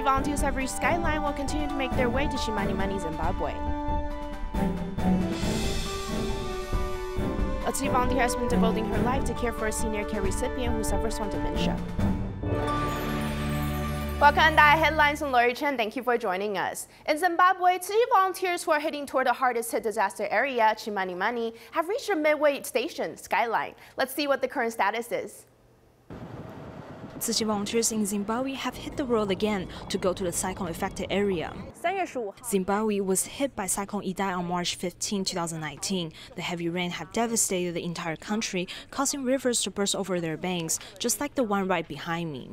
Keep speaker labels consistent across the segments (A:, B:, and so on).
A: volunteers have reached Skyline will continue to make their way to Chimanimani, Zimbabwe. A Tzu Chi volunteer has been devoting her life to care for a senior care recipient who suffers from dementia. Welcome to DaAi Headlines. I'm Lori Chen. Thank you for joining us. In Zimbabwe, Tzu Chi volunteers who are heading toward the hardest hit disaster area, Chimanimani, have reached their midway station, Skyline. Let's see what the current status is.
B: Tzu Chi volunteers in Zimbabwe have hit the road again to go to the cyclone-affected area. Zimbabwe was hit by Cyclone Idai on March 15, 2019. The heavy rain have devastated the entire country, causing rivers to burst over their banks, just like the one right behind me.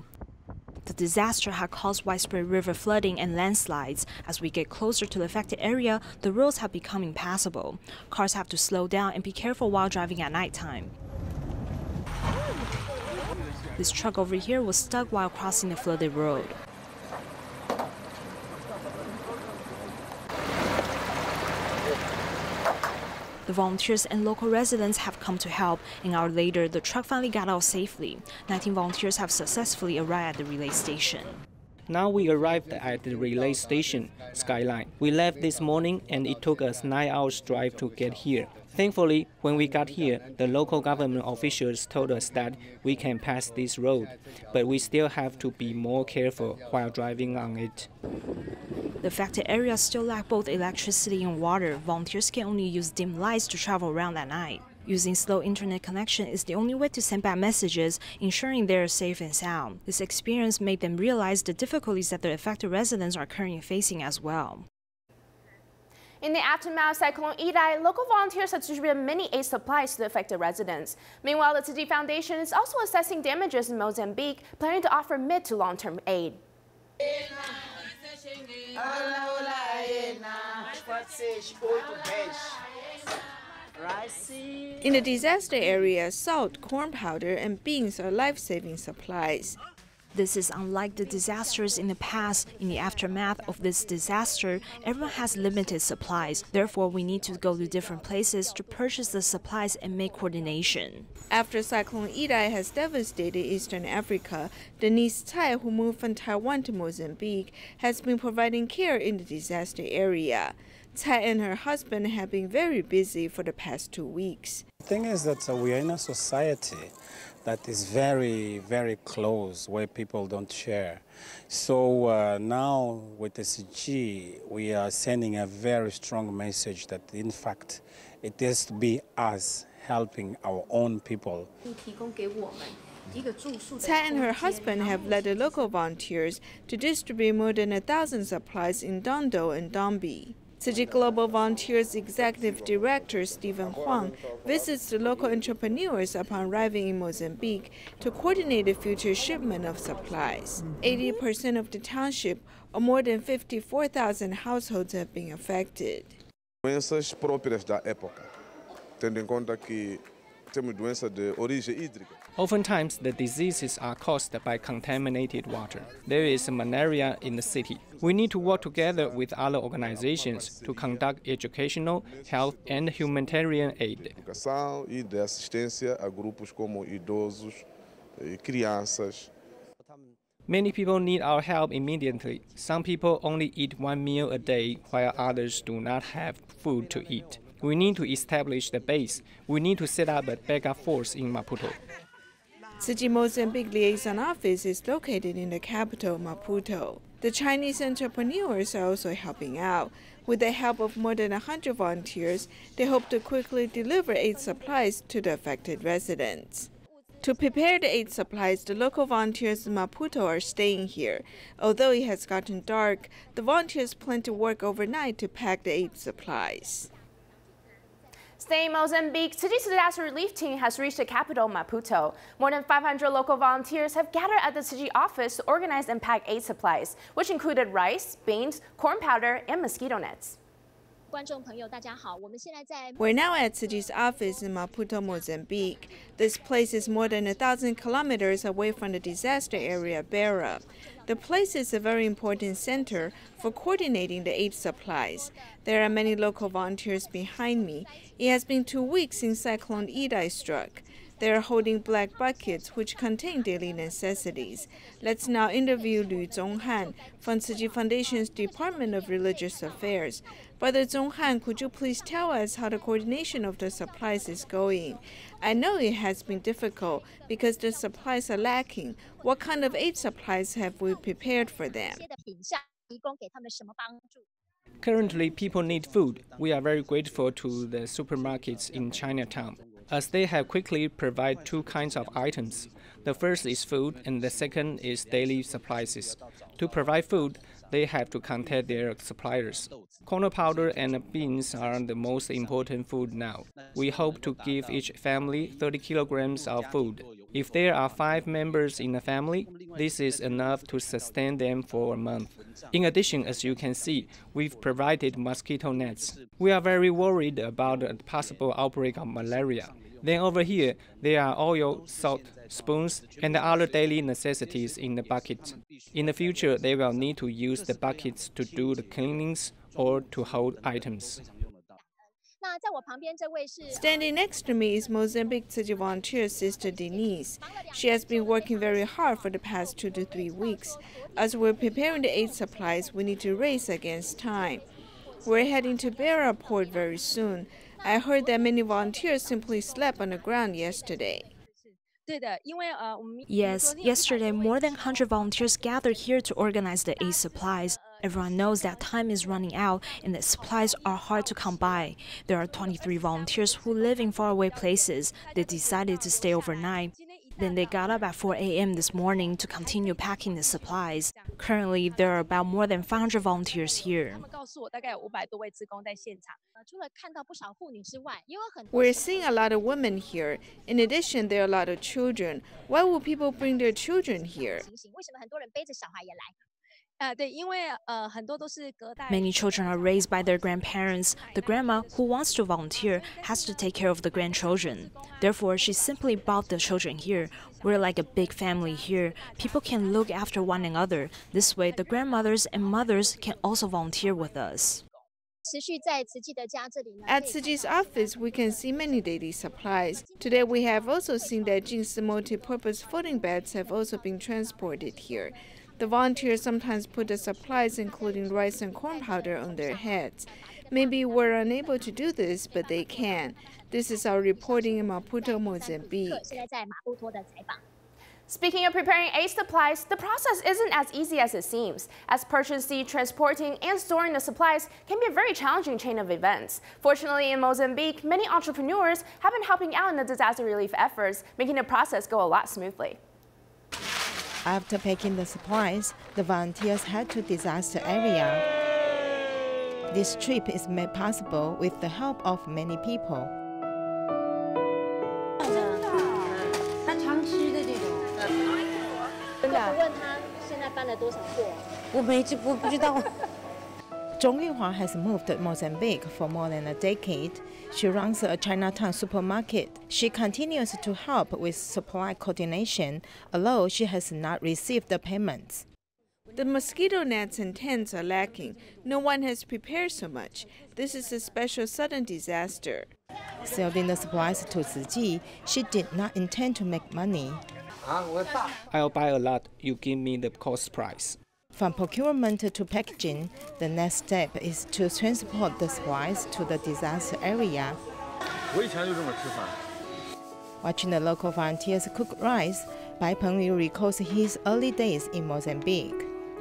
B: The disaster had caused widespread river flooding and landslides. As we get closer to the affected area, the roads have become impassable. Cars have to slow down and be careful while driving at nighttime. This truck over here was stuck while crossing the flooded road. The volunteers and local residents have come to help. An hour later, the truck finally got out safely. 19 volunteers have successfully arrived at the relay station.
C: Now we arrived at the relay station, Skyline. We left this morning and it took us 9 hours drive to get here. Thankfully, when we got here, the local government officials told us that we can pass this road, but we still have to be more careful while driving on it.
B: The affected areas still lack both electricity and water. Volunteers can only use dim lights to travel around at night. Using slow internet connection is the only way to send back messages, ensuring they are safe and sound. This experience made them realize the difficulties that the affected residents are currently facing as well.
A: In the aftermath of Cyclone Idai, local volunteers have distributed many aid supplies to the affected residents. Meanwhile, the Tzu Chi Foundation is also assessing damages in Mozambique, planning to offer mid to long-term aid.
D: In the disaster area, salt, corn powder, and beans are life-saving supplies.
B: This is unlike the disasters in the past. In the aftermath of this disaster, everyone has limited supplies. Therefore, we need to go to different places to purchase the supplies and make coordination.
D: After Cyclone Idai has devastated Eastern Africa, Denise Tsai, who moved from Taiwan to Mozambique, has been providing care in the disaster area. Tsai and her husband have been very busy for the past 2 weeks.
E: The thing is that we are in a society that is very, very close, where people don't share. So now with the Tzu Chi, we are sending a very strong message that, in fact, it has to be us helping our own people.
D: Tsai and her husband have led the local volunteers to distribute more than 1,000 supplies in Dondo and Dombi. Tzu Chi Global Volunteers Executive Director Stephen Huang visits the local entrepreneurs upon arriving in Mozambique to coordinate the future shipment of supplies. 80% of the township, or more than 54,000 households, have been affected.
F: Doenças próprias da época, tendo em conta que temos doença de origem hídrica.
C: Oftentimes, the diseases are caused by contaminated water. There is malaria in the city. We need to work together with other organizations to conduct educational, health, and humanitarian aid.
F: Educação e de assistência a grupos como idosos e crianças.
C: Many people need our help immediately. Some people only eat 1 meal a day, while others do not have food to eat. We need to establish the base. We need to set up a backup force in Maputo.
D: Tzu Chi Mozambique Liaison Office is located in the capital, Maputo. The Chinese entrepreneurs are also helping out. With the help of more than 100 volunteers, they hope to quickly deliver aid supplies to the affected residents. To prepare the aid supplies, the local volunteers in Maputo are staying here. Although it has gotten dark, the volunteers plan to work overnight to pack the aid supplies.
A: Staying in Mozambique, Tzu Chi's disaster relief team has reached the capital, Maputo. More than 500 local volunteers have gathered at the Tzu Chi Office to organize and pack aid supplies, which included rice, beans, corn powder, and mosquito nets.
D: We're now at Tzu Chi's office in Maputo, Mozambique. This place is more than 1,000 kilometers away from the disaster area, Beira. The place is a very important center for coordinating the aid supplies. There are many local volunteers behind me. It has been 2 weeks since Cyclone Idai struck. They are holding black buckets which contain daily necessities. Let's now interview Lu Zonghan from Tzu Chi Foundation's Department of Religious Affairs. Brother Zonghan, could you please tell us how the coordination of the supplies is going? I know it has been difficult because the supplies are lacking. What kind of aid supplies have we prepared for them?
C: Currently, people need food. We are very grateful to the supermarkets in Chinatown, as they have quickly provided two kinds of items. The first is food, and the second is daily supplies. To provide food, they have to contact their suppliers. Corn powder and beans are the most important food now. We hope to give each family 30 kilograms of food. If there are 5 members in a family, this is enough to sustain them for a month. In addition, as you can see, we've provided mosquito nets. We are very worried about a possible outbreak of malaria. Then over here, there are oil, salt, spoons, and other daily necessities in the bucket. In the future, they will need to use the buckets to do the cleanings or to hold items.
D: Standing next to me is Mozambique Tzu Chi volunteer Sister Denise. She has been working very hard for the past 2 to 3 weeks. As we're preparing the aid supplies, we need to race against time. We're heading to Beira port very soon. I heard that many volunteers simply slept on the ground yesterday.
B: Yes, yesterday more than 100 volunteers gathered here to organize the aid supplies. Everyone knows that time is running out and that supplies are hard to come by. There are 23 volunteers who live in faraway places. They decided to stay overnight. Then they got up at 4 a.m. this morning to continue packing the supplies. Currently, there are about more than 500 volunteers here.
D: We're seeing a lot of women here. In addition, there are a lot of children. Why would people bring their children here?
B: Many children are raised by their grandparents. The grandma who wants to volunteer has to take care of the grandchildren. Therefore, she simply brought the children here. We're like a big family here. People can look after one another. This way, the grandmothers and mothers can also volunteer with us.
D: At Tzu Chi's office, we can see many daily supplies. Today, we have also seen that Jing's multi-purpose folding beds have also been transported here. The volunteers sometimes put the supplies, including rice and corn powder, on their heads. Maybe we're unable to do this, but they can. This is our reporting in Maputo, Mozambique.
A: Speaking of preparing aid supplies, the process isn't as easy as it seems, as purchasing, transporting, and storing the supplies can be a very challenging chain of events. Fortunately, in Mozambique, many entrepreneurs have been helping out in the disaster relief efforts, making the process go a lot smoothly.
G: After packing the supplies, the volunteers head to disaster area. This trip is made possible with the help of many people. Zhong Yunhua has moved to Mozambique for more than a decade. She runs a Chinatown supermarket. She continues to help with supply coordination, although she has not received the payments.
D: The mosquito nets and tents are lacking. No one has prepared so much. This is a special sudden disaster.
G: Selling the supplies to Tzu Chi, she did not intend to make money.
C: I'll buy a lot. You give me the cost price.
G: From procurement to packaging, the next step is to transport the supplies to the disaster area. Watching the local volunteers cook rice, Bai Pengyu recalls his early days in Mozambique.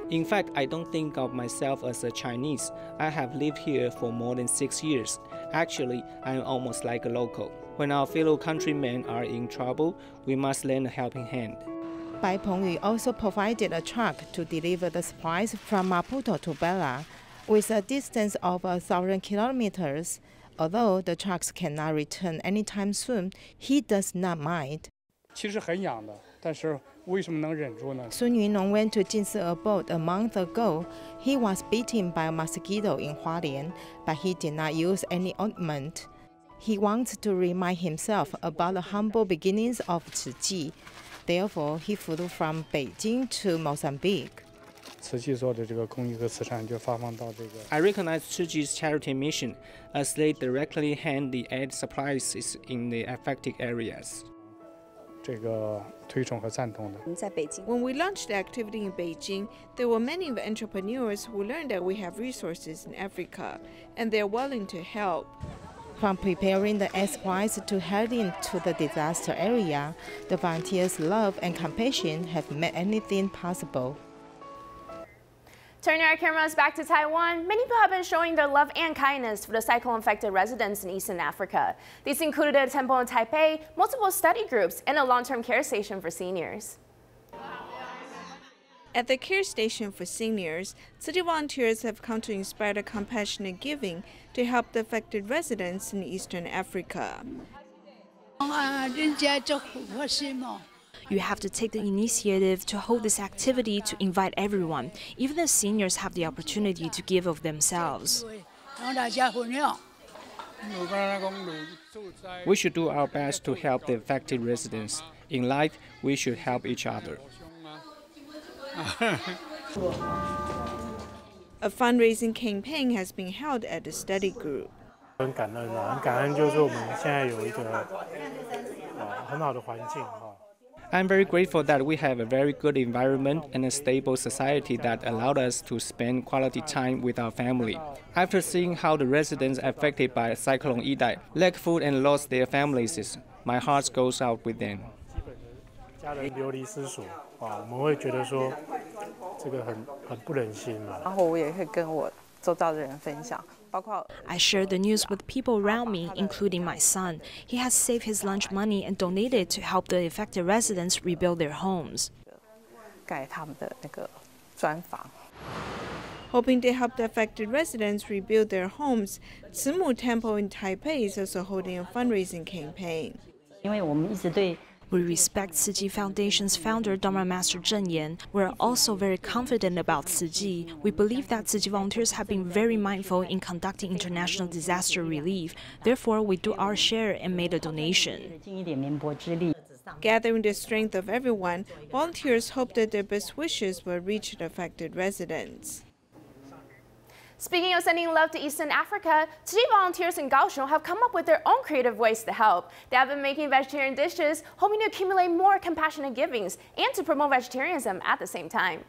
C: In fact, I don't think of myself as a Chinese. I have lived here for more than 6 years. Actually, I'm almost like a local. When our fellow countrymen are in trouble, we must lend a helping hand.
G: Bai Pengyu also provided a truck to deliver the supplies from Maputo to Beira, with a distance of 1,000 kilometers. Although the trucks cannot return anytime soon, he does not mind. Sun Yunong went to Jinsi abode a month ago. He was bitten by a mosquito in Hualien, but he did not use any ointment. He wants to remind himself about the humble beginnings of Tzu Chi. Therefore, he flew from Beijing to Mozambique.
C: I recognize Tzu Chi's charity mission as they directly hand the aid supplies in the affected areas.
D: When we launched the activity in Beijing, there were many entrepreneurs who learned that we have resources in Africa, and they're willing to help.
G: From preparing the egg supplies to heading to the disaster area, the volunteers' love and compassion have made anything possible.
A: Turning our cameras back to Taiwan, many people have been showing their love and kindness for the cyclone-affected residents in Eastern Africa. These included a temple in Taipei, multiple study groups, and a long-term care station for seniors.
D: At the care station for seniors, Tzu Chi volunteers have come to inspire the compassionate giving to help the affected residents in Eastern Africa.
B: You have to take the initiative to hold this activity to invite everyone. Even the seniors have the opportunity to give of themselves.
C: We should do our best to help the affected residents. In life, we should help each other.
D: A fundraising campaign has been held at the study group.
C: I'm very grateful that we have a very good environment and a stable society that allowed us to spend quality time with our family. After seeing how the residents affected by Cyclone Idai lack food and lost their families, my heart goes out with them.
B: I shared the news with people around me, including my son. He has saved his lunch money and donated to help the affected residents rebuild their homes.
D: Hoping to help the affected residents rebuild their homes, Tzu Temple in Taipei is also holding a fundraising campaign.
B: We respect Tzu Chi Foundation's founder, Dharma Master Zheng Yan. We're also very confident about Tzu Chi. We believe that Tzu Chi volunteers have been very mindful in conducting international disaster relief. Therefore, we do our share and made a donation.
D: Gathering the strength of everyone, volunteers hope that their best wishes will reach the affected residents.
A: Speaking of sending love to Eastern Africa, Tzu Chi volunteers in Kaohsiung have come up with their own creative ways to help. They have been making vegetarian dishes, hoping to accumulate more compassionate givings and to promote vegetarianism at the same time.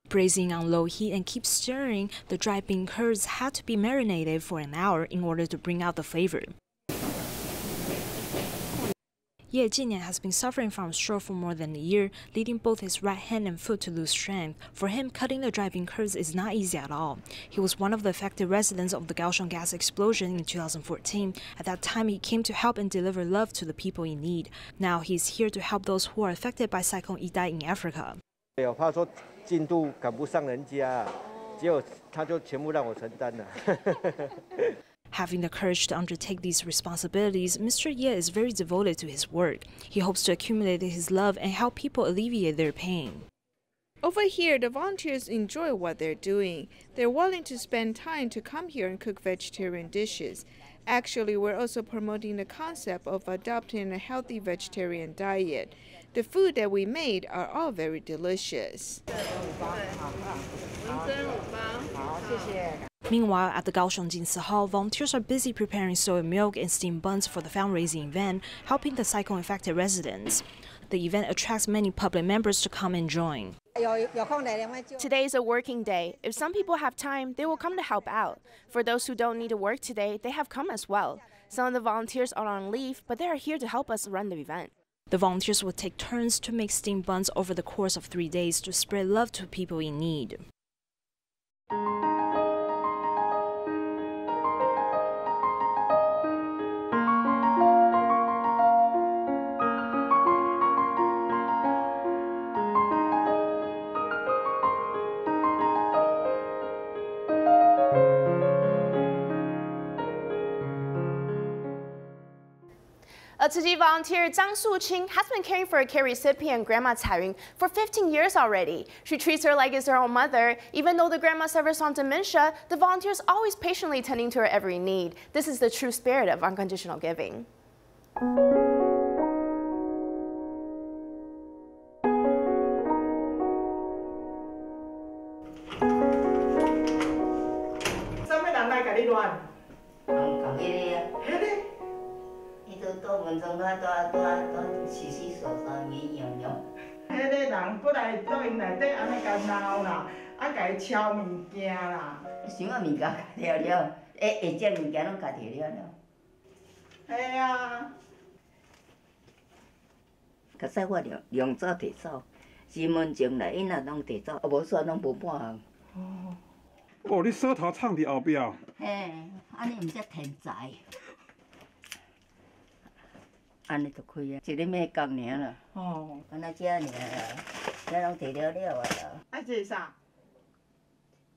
B: Braising on low heat and keep stirring, the dried bean curds had to be marinated for an hour in order to bring out the flavor. Ye Jinian has been suffering from a stroke for more than a year, leading both his right hand and foot to lose strength. For him, cutting the dried bean curds is not easy at all. He was one of the affected residents of the Kaohsiung gas explosion in 2014. At that time, he came to help and deliver love to the people in need. Now he's here to help those who are affected by Cyclone Idai in Africa. Having the courage to undertake these responsibilities, Mr. Ye is very devoted to his work. He hopes to accumulate his love and help people alleviate their pain.
D: Over here, the volunteers enjoy what they're doing. They're willing to spend time to come here and cook vegetarian dishes. Actually, we're also promoting the concept of adopting a healthy vegetarian diet. The food that we made are all very delicious.
B: Meanwhile, at the Kaohsiung Jinsi Hall, volunteers are busy preparing soy milk and steamed buns for the fundraising event, helping the cyclone-affected residents. The event attracts many public members to come and join.
A: Today is a working day. If some people have time, they will come to help out. For those who don't need to work today, they have come as well. Some of the volunteers are on leave, but they are here to help us run the event.
B: The volunteers will take turns to make steamed buns over the course of 3 days to spread love to people in need.
A: A Tzu Chi volunteer, Zhang Suqing, has been caring for a care recipient, Grandma Caiyun, for 15 years already. She treats her like it's her own mother. Even though the grandma suffers from dementia, the volunteer is always patiently tending to her every need. This is the true spirit of unconditional giving.
H: 迄个人不来到因内底安尼甲闹啦，啊甲伊敲物件啦。想啊物件家己了，会食物件拢家己了。系啊。较早我用早摕走，身份证来因仔拢摕走，啊无煞拢无半项。
I: 哦，你锁头藏伫后壁。
H: 嘿，安尼毋则天才。安尼就开啊，一日买工尔啦。哦，安那遮尔啦，遮拢摕了了啊啦。爱做啥？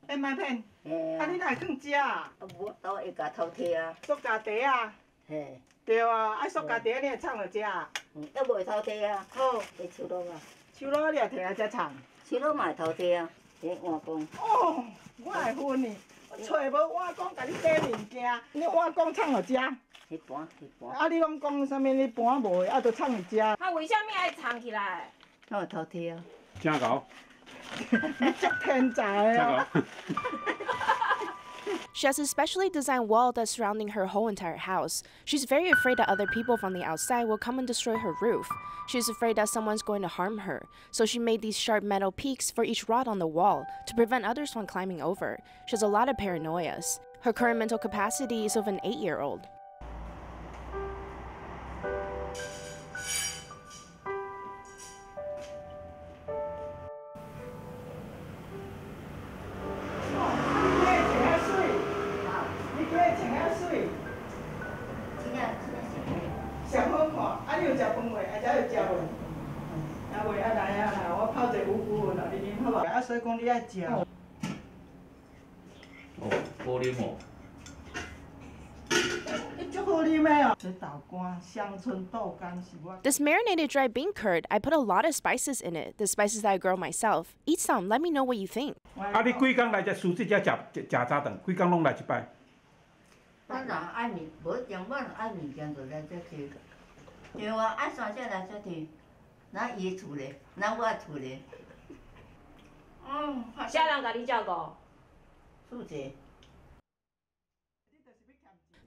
H: 爱麦片。嘿。啊，你哪会囥遮啊？啊，无，倒会甲偷摕啊。塑胶袋啊。嘿。对啊，爱塑胶袋你会藏落遮啊？还袂偷摕啊。好。会手螺啊。手螺你也摕来遮藏？手螺嘛会偷摕啊。伫碗公。哦，我会分呢。我找无碗公，甲你买物件，你碗公藏落遮。迄盘。啊，你拢讲啥物？你盘无的，啊，就藏伫遮。
J: 啊，为啥物爱藏起来？
H: 我有偷摕啊。
I: 真搞。
H: 你足天才啊！
A: She has a specially designed wall that's surrounding her whole entire house. She's very afraid that other people from the outside will come and destroy her roof. She's afraid that someone's going to harm her, so she made these sharp metal peaks for each rod on the wall to prevent others from climbing over. She has a lot of paranoias. Her current mental capacity is of an 8-year-old. This marinated dry bean curd, I put a lot of spices in it, the spices that I grow myself. Eat some, let me know what you think.
I: 啊，你几工来只苏这只食早顿，几工拢来一摆？
H: 咱人爱物，无上晚爱物件就来这去，因为爱三只来这去，咱伊厝咧，咱我厝咧。
J: 啥人甲你照顾？
H: 负责。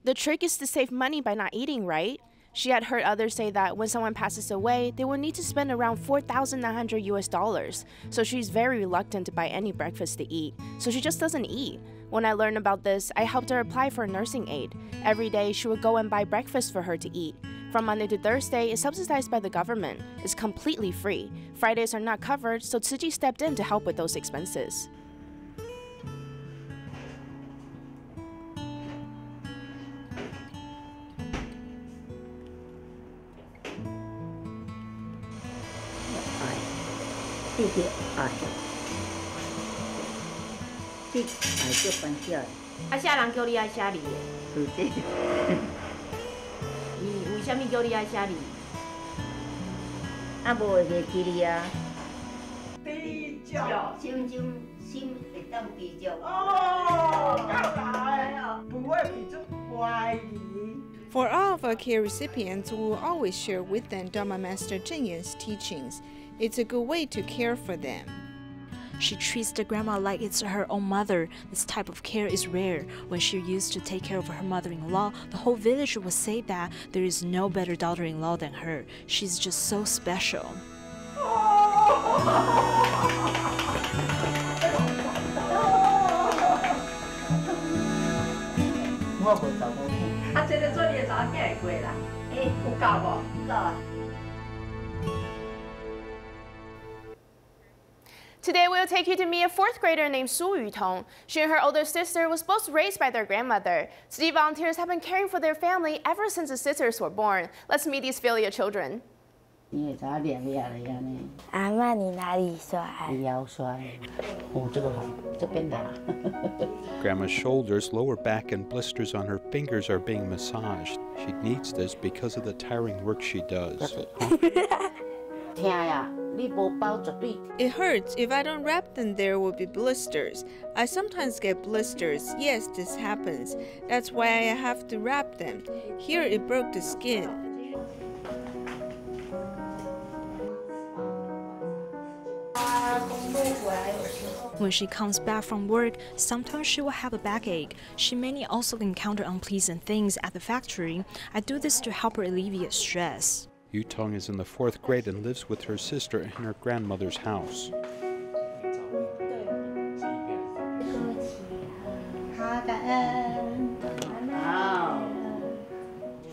A: The trick is to save money by not eating, right? She had heard others say that when someone passes away, they will need to spend around $4,900 US, so she's very reluctant to buy any breakfast to eat, so she just doesn't eat. When I learned about this, I helped her apply for a nursing aid. Every day, she would go and buy breakfast for her to eat. From Monday to Thursday, it's subsidized by the government. It's completely free. Fridays are not covered, so Tzu Chi stepped in to help with those expenses.
J: Ah, 啥人叫你爱写字的？
H: 是这。
J: 伊为啥物叫你爱写字？
H: 啊，无会记你啊。比较，心会当比较。哦，够来，不会比作怀疑。
D: For all of our care recipients, we will always share with them Dharma Master Zheng Yan's teachings. It's a good way to care for them.
B: She treats the grandma like it's her own mother. This type of care is rare. When she used to take care of her mother-in-law, the whole village would say that there is no better daughter-in-law than her. She's just so special.
A: Today, we'll take you to meet a 4th grader named Su Yutong. She and her older sister was both raised by their grandmother. Tzu Chi volunteers have been caring for their family ever since the sisters were born. Let's meet these filial children.
K: Grandma's shoulders, lower back, and blisters on her fingers are being massaged. She needs this because of the tiring work she does.
D: It hurts. If I don't wrap them, there will be blisters. I sometimes get blisters. Yes, this happens. That's why I have to wrap them. Here it broke the skin.
B: When she comes back from work, sometimes she will have a backache. She may also encounter unpleasant things at the factory. I do this to help her alleviate stress.
K: Yutong is in the 4th grade and lives with her sister in her grandmother's house.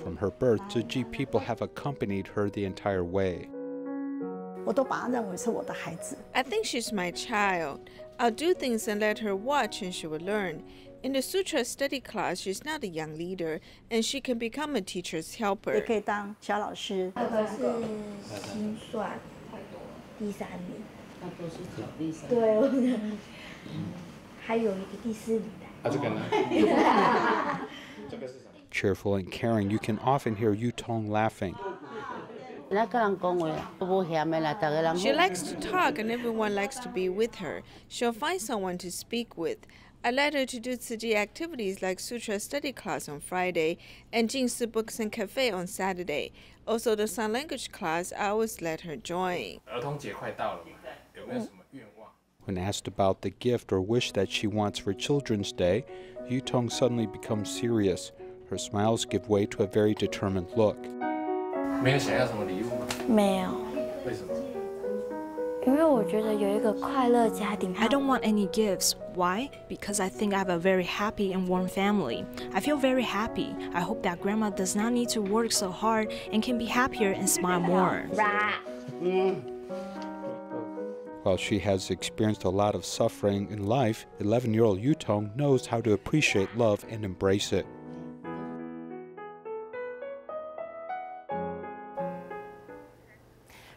K: From her birth, Tzu Chi people have accompanied her the entire way.
D: I think she's my child. I'll do things and let her watch and she will learn. In the Sutra study class, she's not a young leader and she can become a teacher's helper.
K: Cheerful and caring, you can often hear Yutong laughing.
D: She likes to talk and everyone likes to be with her. She'll find someone to speak with. I let her to do Tzu Chi activities like Sutra study class on Friday and Jingsi Books and Cafe on Saturday. Also the sign language class, I always let her join.
K: When asked about the gift or wish that she wants for Children's Day, Yutong suddenly becomes serious. Her smiles give way to a very determined look.
B: I don't want any gifts. Why? Because I think I have a very happy and warm family. I feel very happy. I hope that Grandma does not need to work so hard and can be happier and smile more.
K: While she has experienced a lot of suffering in life, 11-year-old Yutong knows how to appreciate love and embrace it.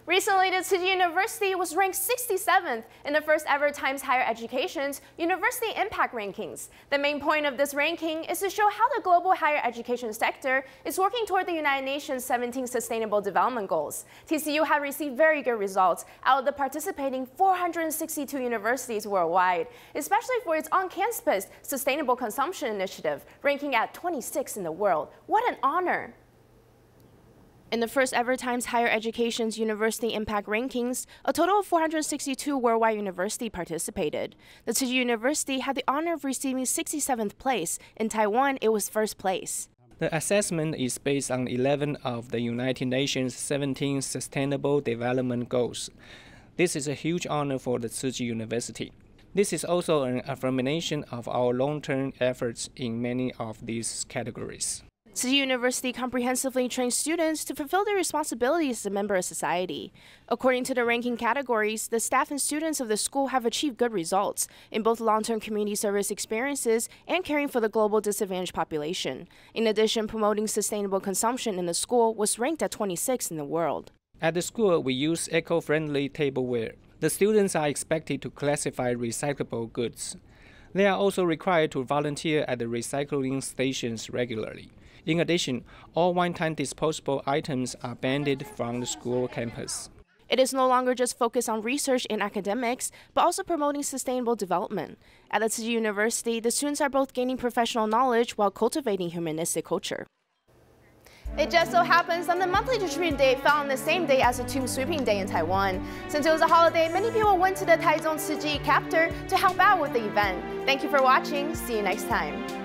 A: Recently, the Tzu Chi University was ranked 67th in the first ever Times Higher Education's University Impact Rankings. The main point of this ranking is to show how the global higher education sector is working toward the United Nations 17 Sustainable Development Goals. TCU had received very good results out of the participating 462 universities worldwide, especially for its on-campus sustainable consumption initiative, ranking at 26th in the world. What an honor! In the first ever Times Higher Education's University Impact Rankings, a total of 462 worldwide universities participated. The Tzu Chi University had the honor of receiving 67th place. In Taiwan, it was first place.
C: The assessment is based on 11 of the United Nations 17 Sustainable Development Goals. This is a huge honor for the Tzu Chi University. This is also an affirmation of our long-term efforts in many of these categories.
A: Tzu Chi University comprehensively trains students to fulfill their responsibilities as a member of society. According to the ranking categories, the staff and students of the school have achieved good results in both long-term community service experiences and caring for the global disadvantaged population. In addition, promoting sustainable consumption in the school was ranked at 26th in the world.
C: At the school, we use eco-friendly tableware. The students are expected to classify recyclable goods. They are also required to volunteer at the recycling stations regularly. In addition, all one-time disposable items are banned from the school campus.
A: It is no longer just focused on research and academics, but also promoting sustainable development. At the Tzu Chi University, the students are both gaining professional knowledge while cultivating humanistic culture. It just so happens that the monthly Recipient Day fell on the same day as the Tomb Sweeping Day in Taiwan. Since it was a holiday, many people went to the Taichung Tzu Chi chapter to help out with the event. Thank you for watching. See you next time.